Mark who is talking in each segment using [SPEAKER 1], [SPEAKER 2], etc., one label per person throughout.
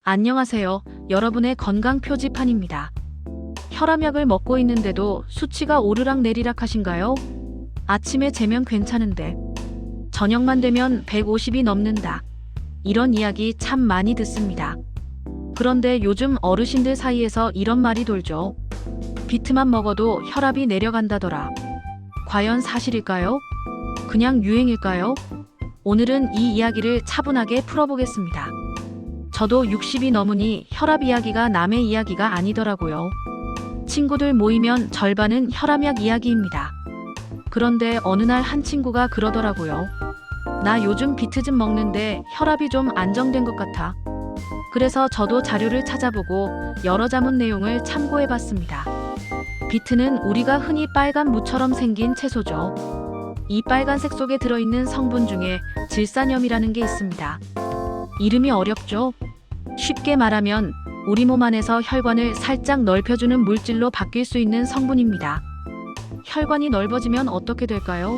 [SPEAKER 1] 안녕하세요. 여러분의 건강 표지판입니다. 혈압약을 먹고 있는데도 수치가 오르락 내리락 하신가요? 아침에 재면 괜찮은데 저녁만 되면 150이 넘는다. 이런 이야기 참 많이 듣습니다. 그런데 요즘 어르신들 사이에서 이런 말이 돌죠. 비트만 먹어도 혈압이 내려간다더라. 과연 사실일까요? 그냥 유행일까요? 오늘은 이 이야기를 차분하게 풀어보겠습니다. 저도 60이 넘으니 혈압 이야기가 남의 이야기가 아니더라고요. 친구들 모이면 절반은 혈압약 이야기입니다. 그런데 어느 날 한 친구가 그러더라고요. 나 요즘 비트즙 먹는데 혈압이 좀 안정된 것 같아. 그래서 저도 자료를 찾아보고 여러 자문 내용을 참고해봤습니다. 비트는 우리가 흔히 빨간 무처럼 생긴 채소죠. 이 빨간색 속에 들어있는 성분 중에 질산염이라는 게 있습니다. 이름이 어렵죠? 쉽게 말하면 우리 몸 안에서 혈관을 살짝 넓혀주는 물질로 바뀔 수 있는 성분입니다. 혈관이 넓어지면 어떻게 될까요?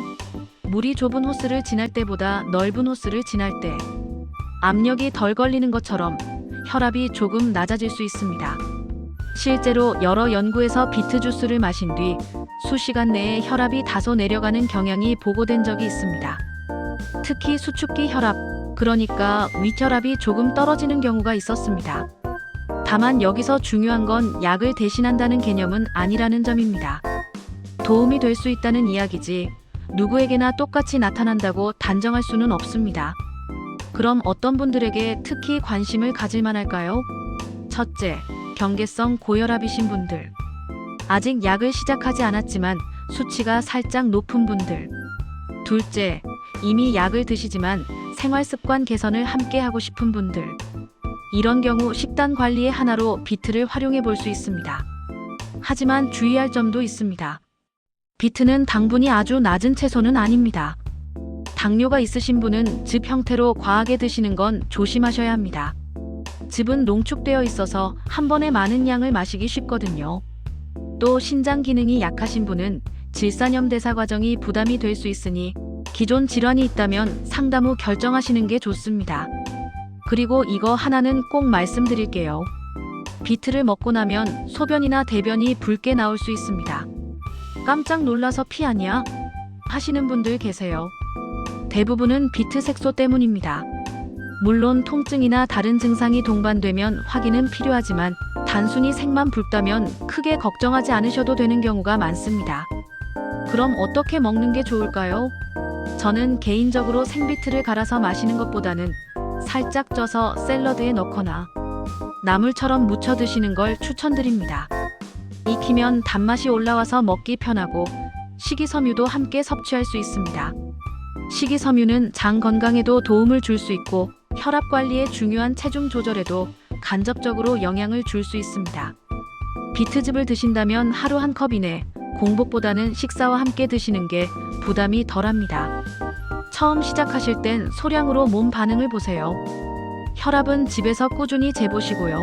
[SPEAKER 1] 물이 좁은 호스를 지날 때보다 넓은 호스를 지날 때 압력이 덜 걸리는 것처럼 혈압이 조금 낮아질 수 있습니다. 실제로 여러 연구에서 비트 주스를 마신 뒤 수시간 내에 혈압이 다소 내려가는 경향이 보고된 적이 있습니다. 특히 수축기 혈압, 그러니까 윗혈압이 조금 떨어지는 경우가 있었습니다. 다만 여기서 중요한 건 약을 대신한다는 개념은 아니라는 점입니다. 도움이 될 수 있다는 이야기지 누구에게나 똑같이 나타난다고 단정할 수는 없습니다. 그럼 어떤 분들에게 특히 관심을 가질 만할까요? 첫째, 경계성 고혈압이신 분들. 아직 약을 시작하지 않았지만 수치가 살짝 높은 분들. 둘째, 이미 약을 드시지만 생활습관 개선을 함께 하고 싶은 분들. 이런 경우 식단 관리의 하나로 비트를 활용해 볼 수 있습니다. 하지만 주의할 점도 있습니다. 비트는 당분이 아주 낮은 채소는 아닙니다. 당뇨가 있으신 분은 즙 형태로 과하게 드시는 건 조심하셔야 합니다. 즙은 농축되어 있어서 한 번에 많은 양을 마시기 쉽거든요. 또 신장 기능이 약하신 분은 질산염 대사 과정이 부담이 될 수 있으니 기존 질환이 있다면 상담 후 결정하시는 게 좋습니다. 그리고 이거 하나는 꼭 말씀드릴게요. 비트를 먹고 나면 소변이나 대변이 붉게 나올 수 있습니다. 깜짝 놀라서 피 아니야? 하시는 분들 계세요. 대부분은 비트 색소 때문입니다. 물론 통증이나 다른 증상이 동반되면 확인은 필요하지만 단순히 색만 붉다면 크게 걱정하지 않으셔도 되는 경우가 많습니다. 그럼 어떻게 먹는 게 좋을까요? 저는 개인적으로 생비트를 갈아서 마시는 것보다는 살짝 쪄서 샐러드에 넣거나 나물처럼 무쳐 드시는 걸 추천드립니다. 익히면 단맛이 올라와서 먹기 편하고 식이섬유도 함께 섭취할 수 있습니다. 식이섬유는 장 건강에도 도움을 줄 수 있고 혈압 관리에 중요한 체중 조절에도 간접적으로 영향을 줄 수 있습니다. 비트즙을 드신다면 하루 한 컵 이내, 공복보다는 식사와 함께 드시는 게 부담이 덜합니다. 처음 시작하실 땐 소량으로 몸 반응을 보세요. 혈압은 집에서 꾸준히 재보시고요.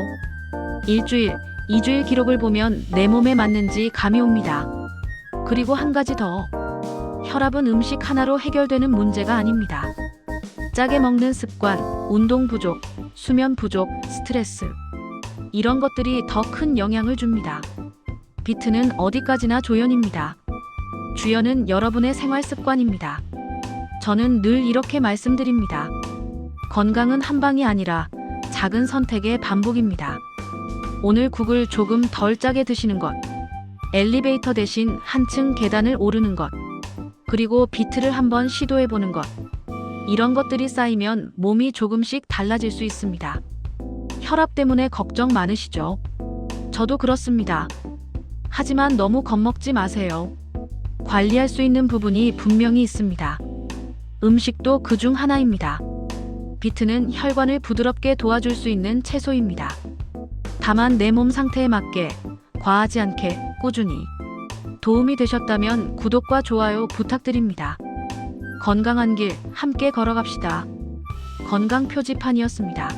[SPEAKER 1] 일주일, 2주일 기록을 보면 내 몸에 맞는지 감이 옵니다. 그리고 한 가지 더. 혈압은 음식 하나로 해결되는 문제가 아닙니다. 짜게 먹는 습관, 운동 부족, 수면 부족, 스트레스. 이런 것들이 더 큰 영향을 줍니다. 비트는 어디까지나 조연입니다. 주연은 여러분의 생활 습관입니다. 저는 늘 이렇게 말씀드립니다. 건강은 한 방이 아니라 작은 선택의 반복입니다. 오늘 국을 조금 덜 짜게 드시는 것, 엘리베이터 대신 한층 계단을 오르는 것, 그리고 비트를 한번 시도해보는 것. 이런 것들이 쌓이면 몸이 조금씩 달라질 수 있습니다. 혈압 때문에 걱정 많으시죠? 저도 그렇습니다. 하지만 너무 겁먹지 마세요. 관리할 수 있는 부분이 분명히 있습니다. 음식도 그중 하나입니다. 비트는 혈관을 부드럽게 도와줄 수 있는 채소입니다. 다만 내 몸 상태에 맞게, 과하지 않게, 꾸준히. 도움이 되셨다면 구독과 좋아요 부탁드립니다. 건강한 길 함께 걸어갑시다. 건강 표지판이었습니다.